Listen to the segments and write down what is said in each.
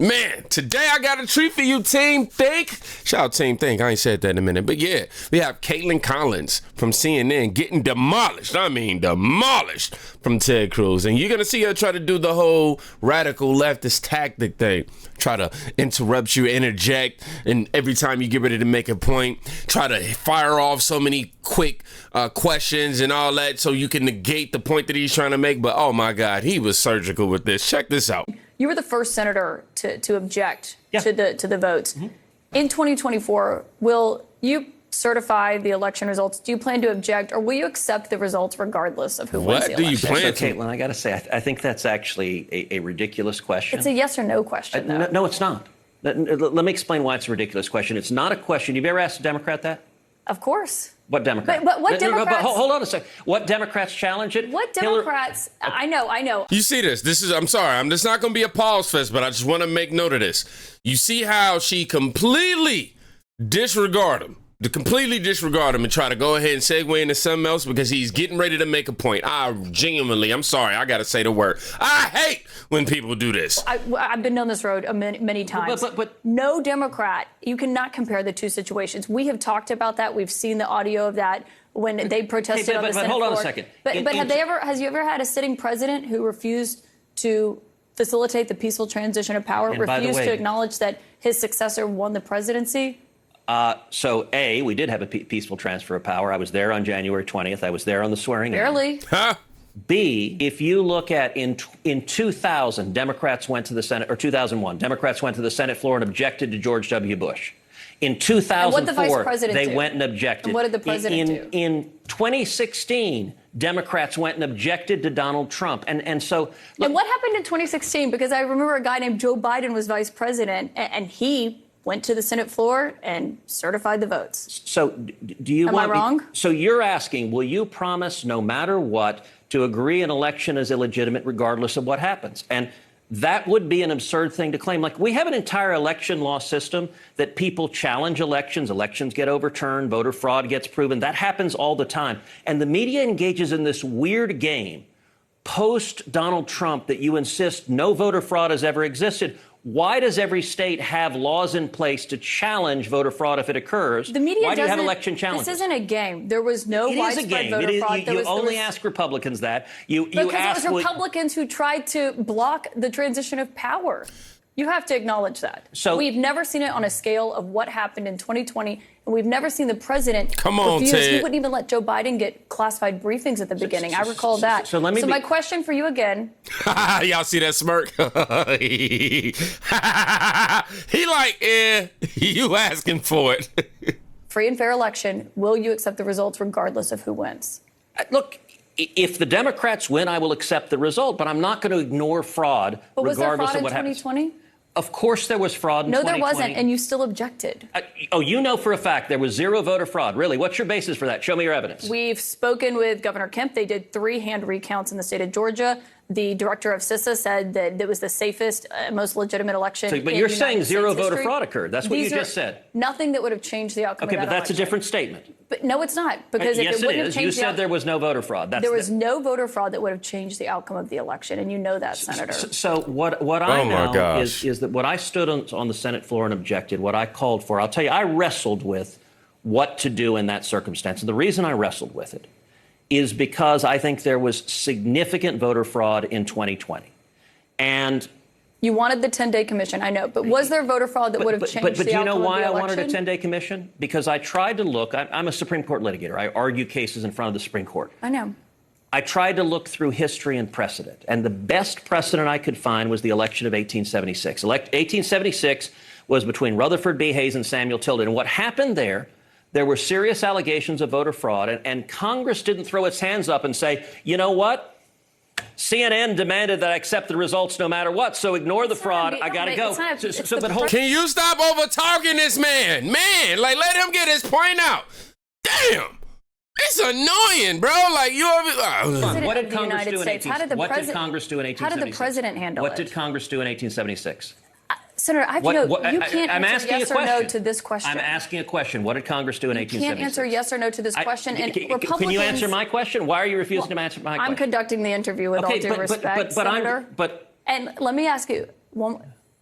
Man, today I got a treat for you, Team Think. Shout out Team Think. I ain't said that in a minute. But yeah, we have Kaitlan from CNN getting demolished. I mean, demolished from Ted Cruz. And you're going to see her try to do the whole radical leftist tactic thing. Try to interrupt you, interject, and every time you get ready to make a point, try to fire off so many quick questions and all that so you can negate the point that he's trying to make. But oh my God, he was surgical with this. Check this out. You were the first senator to object to the votes. Mm-hmm. In 2024, will you certify the election results? Do you plan to object, or will you accept the results regardless of who wins the election? What do you plan to? Kaitlan, I got to say, I think that's actually a ridiculous question. It's a yes or no question, though. No, it's not. Let me explain why it's a ridiculous question. It's not a question. You've ever asked a Democrat that? Of course. What Democrat? But what Democrats? Hold on a second. What Democrats challenge it? What Democrats? I know. You see this? I'm sorry. This not going to be a pause fest, but I just want to make note of this. You see how she completely disregard him and try to go ahead and segue into something else because he's getting ready to make a point. I'm sorry, I got to say the word. I hate when people do this. I've been down this road many times. But no Democrat, you cannot compare the two situations. We have talked about that. We've seen the audio of that when they protested on the Senate floor. Hold on a second. But has you ever had a sitting president who refused to facilitate the peaceful transition of power, refused to acknowledge that his successor won the presidency? So, A, we did have a peaceful transfer of power. I was there on January 20th. I was there on the swearing in. Barely. B, if you look at in 2000, Democrats went to the Senate, or 2001, Democrats went to the Senate floor and objected to George W. Bush. In 2004, they went and objected. And what did the president do? In 2016, Democrats went and objected to Donald Trump. And so... Look, and what happened in 2016? Because I remember a guy named Joe Biden was vice president, and he went to the Senate floor and certified the votes. So do you want... Am I wrong? So you're asking, will you promise no matter what to agree an election is illegitimate regardless of what happens? And that would be an absurd thing to claim. Like, we have an entire election law system that people challenge elections. Elections get overturned. Voter fraud gets proven. That happens all the time. And the media engages in this weird game post Donald Trump that you insist no voter fraud has ever existed. Why does every state have laws in place to challenge voter fraud if it occurs? The media Why do you have election challenges? This isn't a game. There was no widespread voter fraud. You only ask Republicans that. Because it was Republicans who tried to block the transition of power. You have to acknowledge that. So we've never seen it on a scale of what happened in 2020, and we've never seen the president refuse. Ted. He wouldn't even let Joe Biden get classified briefings at the beginning. I recall that. So my question for you again. Y'all see that smirk? He like, you asking for it. Free and fair election. Will you accept the results regardless of who wins? Look, if the Democrats win, I will accept the result, but I'm not going to ignore fraud regardless of what happens. But was there fraud in 2020? Of course there was fraud in 2020. No, there wasn't, and you still objected. You know for a fact there was zero voter fraud. Really? What's your basis for that? Show me your evidence. We've spoken with Governor Kemp. They did 3 hand recounts in the state of Georgia. The director of CISA said that it was the safest, most legitimate election. But you're saying zero voter fraud occurred. That's what you just said. Nothing that would have changed the outcome of that election. Okay, but that's a different statement. But no, it's not. Because yes, it is. You said there was no voter fraud. There was no voter fraud that would have changed the outcome of the election, and you know that, Senator. So what I know is that what I stood on the Senate floor and objected, what I called for, I'll tell you, I wrestled with what to do in that circumstance. And the reason I wrestled with it is because I think there was significant voter fraud in 2020. And you wanted the 10-day commission, I know, but was there voter fraud that would have changed the outcome of the election? But do you know why I wanted a 10-day commission? Because I tried to look, I'm a Supreme Court litigator. I argue cases in front of the Supreme Court. I know. I tried to look through history and precedent, and the best precedent I could find was the election of 1876. 1876 was between Rutherford B. Hayes and Samuel Tilden. And what happened there were serious allegations of voter fraud, and Congress didn't throw its hands up and say, you know what? CNN demanded that I accept the results no matter what, so ignore the fraud. I got to go. Can you stop over-talking this man? Man, like, let him get his point out. Damn. It's annoying, bro. Like, you over... What did Congress do in 1876? What did Congress do in 1876? How did the president handle it? What did Congress do in 1876? Senator, I have to know, you can't answer yes or no to this question. I'm asking a question. What did Congress do in 1876? You can't answer yes or no to this question. And Republicans... Can you answer my question? Why are you refusing to answer my question? I'm conducting the interview with all due respect, Senator. And let me ask you,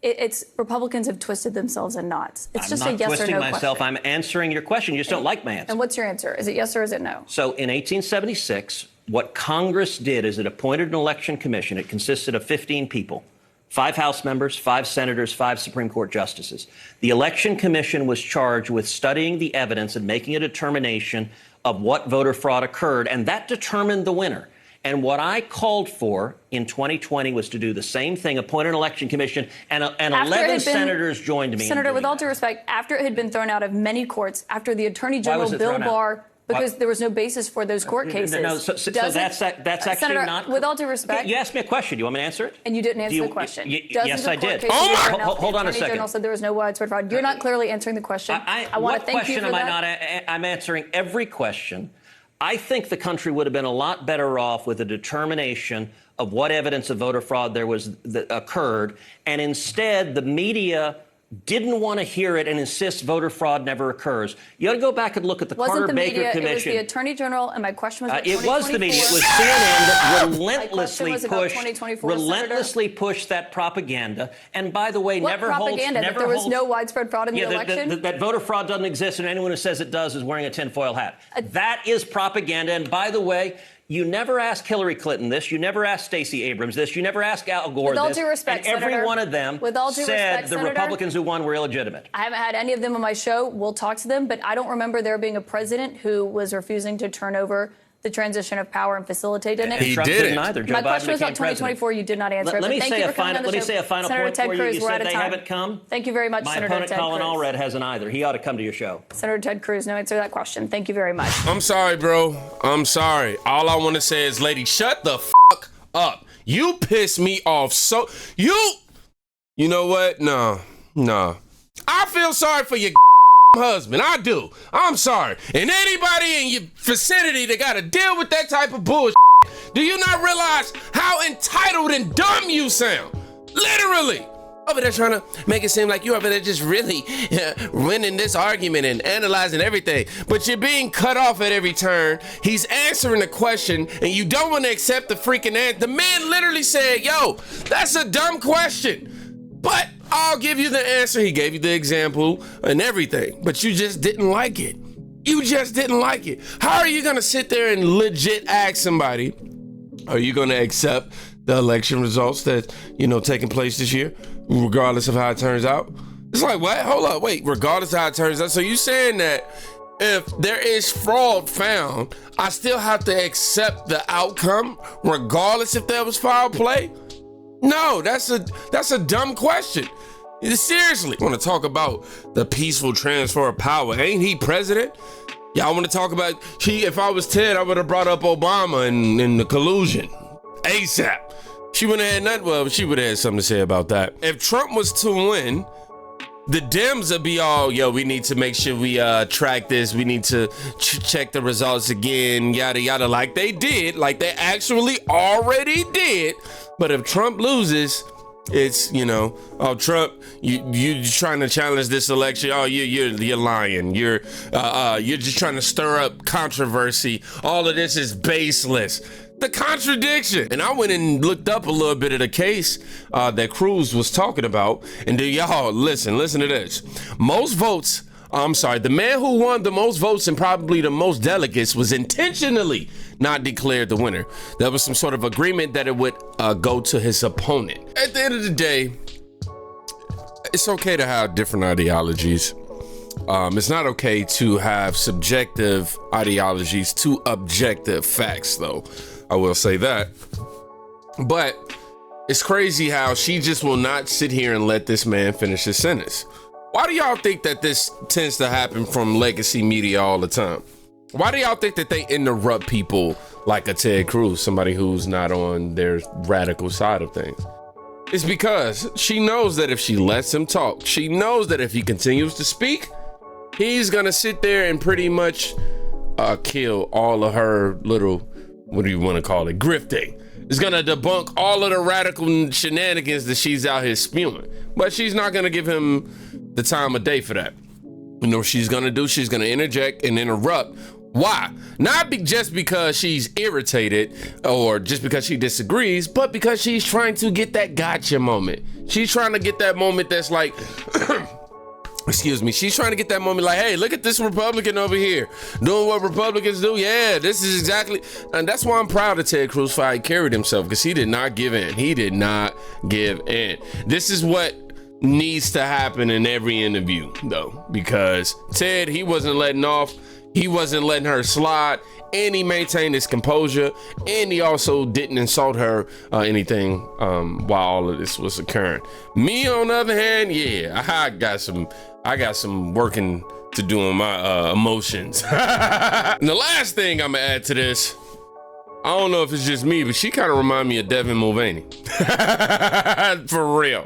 It's Republicans have twisted themselves in knots. It's just a yes or no question. I'm not twisting myself. I'm answering your question. You just don't like my answer. And what's your answer? Is it yes or is it no? So in 1876, what Congress did is it appointed an election commission. It consisted of 15 people, 5 House members, 5 senators, 5 Supreme Court justices. The election commission was charged with studying the evidence and making a determination of what voter fraud occurred, and that determined the winner. And what I called for in 2020 was to do the same thing, appoint an election commission, and 11 senators joined me. Senator, with all due respect, after it had been thrown out of many courts, after the Attorney General Bill Barr, because there was no basis for those court cases. No, so that's actually Senator, not. With all due respect, you asked me a question. Do you want me to answer it? And you didn't answer the question. Yes, I did. Oh my! Hold on a second. The Attorney General said there was no widespread fraud. You're not clearly answering the question. I want to thank you for that. What question am I not? I'm answering every question. I think the country would have been a lot better off with a determination of what evidence of voter fraud there was that occurred, and instead the media didn't want to hear it and insists voter fraud never occurs. You ought to go back and look at the Carter Baker Commission. It was the Attorney General, and my question was about it was the media. It was CNN that relentlessly pushed that propaganda. And by the way, never holds. That there was no widespread fraud in the election? That voter fraud doesn't exist, and anyone who says it does is wearing a tinfoil hat. That is propaganda. And by the way, you never asked Hillary Clinton this. You never asked Stacey Abrams this. You never asked Al Gore this. With all due respect, and every Senator, one of them said the Republicans who won were illegitimate. I haven't had any of them on my show. We'll talk to them. But I don't remember there being a president who was refusing to turn over the transition of power and facilitate in it. He didn't either. My question was about 2024. You did not answer. Let me say a final point Senator Ted for you. Cruz, You we're said out of they time. haven't come. Thank you very much, Senator Ted Cruz. My opponent, Colin Allred, hasn't either. He ought to come to your show. Senator Ted Cruz, no answer to that question. Thank you very much. I'm sorry, bro. I'm sorry. All I want to say is, lady, shut the fuck up. You piss me off so... You know what? No. I feel sorry for your husband. I do. I'm sorry. And anybody in your vicinity that got to deal with that type of bullshit, do you not realize how entitled and dumb you sound? Literally. Over there trying to make it seem like you're over there just really winning this argument and analyzing everything. But you're being cut off at every turn. He's answering the question and you don't want to accept the freaking answer. The man literally said, yo, that's a dumb question. But I'll give you the answer. He gave you the example and everything, but you just didn't like it. You just didn't like it. How are you going to sit there and legit ask somebody, are you going to accept the election results that, taking place this year, regardless of how it turns out? It's like, what? Hold up, wait, regardless of how it turns out. So you saying that if there is fraud found, I still have to accept the outcome, regardless if there was foul play? No, that's a dumb question. Seriously, want to talk about the peaceful transfer of power? Ain't he president? Y'all want to talk about, if I was Ted, I would have brought up Obama and the collusion ASAP. She wouldn't have had nothing. Well, she would have had something to say about that. If Trump was to win, the Dems would be all, yo, we need to make sure we track this. We need to check the results again, yada, yada, like they actually already did. But if Trump loses, it's, oh, Trump, you trying to challenge this election. Oh, you're lying. You're just trying to stir up controversy. All of this is baseless. The contradiction. And I went and looked up a little bit of the case that Cruz was talking about. And y'all, listen to this. The man who won the most votes and probably the most delegates was intentionally not declared the winner. There was some sort of agreement that it would go to his opponent. At the end of the day, it's okay to have different ideologies. It's not okay to have subjective ideologies to objective facts, though. I will say that. But it's crazy how she just will not sit here and let this man finish his sentence. Why do y'all think that this tends to happen from legacy media all the time? Why do y'all think that they interrupt people like a Ted Cruz, somebody who's not on their radical side of things? It's because she knows that if she lets him talk, she knows that if he continues to speak, he's gonna sit there and pretty much kill all of her little, what do you want to call it, grifting. It's gonna debunk all of the radical shenanigans that she's out here spewing. But she's not gonna give him the time of day for that. You know what she's gonna do? She's gonna interject and interrupt. Why? Not just because she's irritated or just because she disagrees, but because she's trying to get that gotcha moment. She's trying to get that moment that's like, excuse me, she's trying to get that moment like, hey, look at this Republican over here doing what Republicans do. Yeah, this is exactly, and that's why I'm proud of Ted Cruz for how he carried himself, because he did not give in. He did not give in. This is what needs to happen in every interview, though, because Ted, he wasn't letting off. He wasn't letting her slide, and he maintained his composure, and he also didn't insult her anything while all of this was occurring. Me, on the other hand, yeah, I got some working to do on my emotions. And the last thing I'm gonna add to this, I don't know if it's just me, but she kind of remind me of Devin Mulvaney. For real.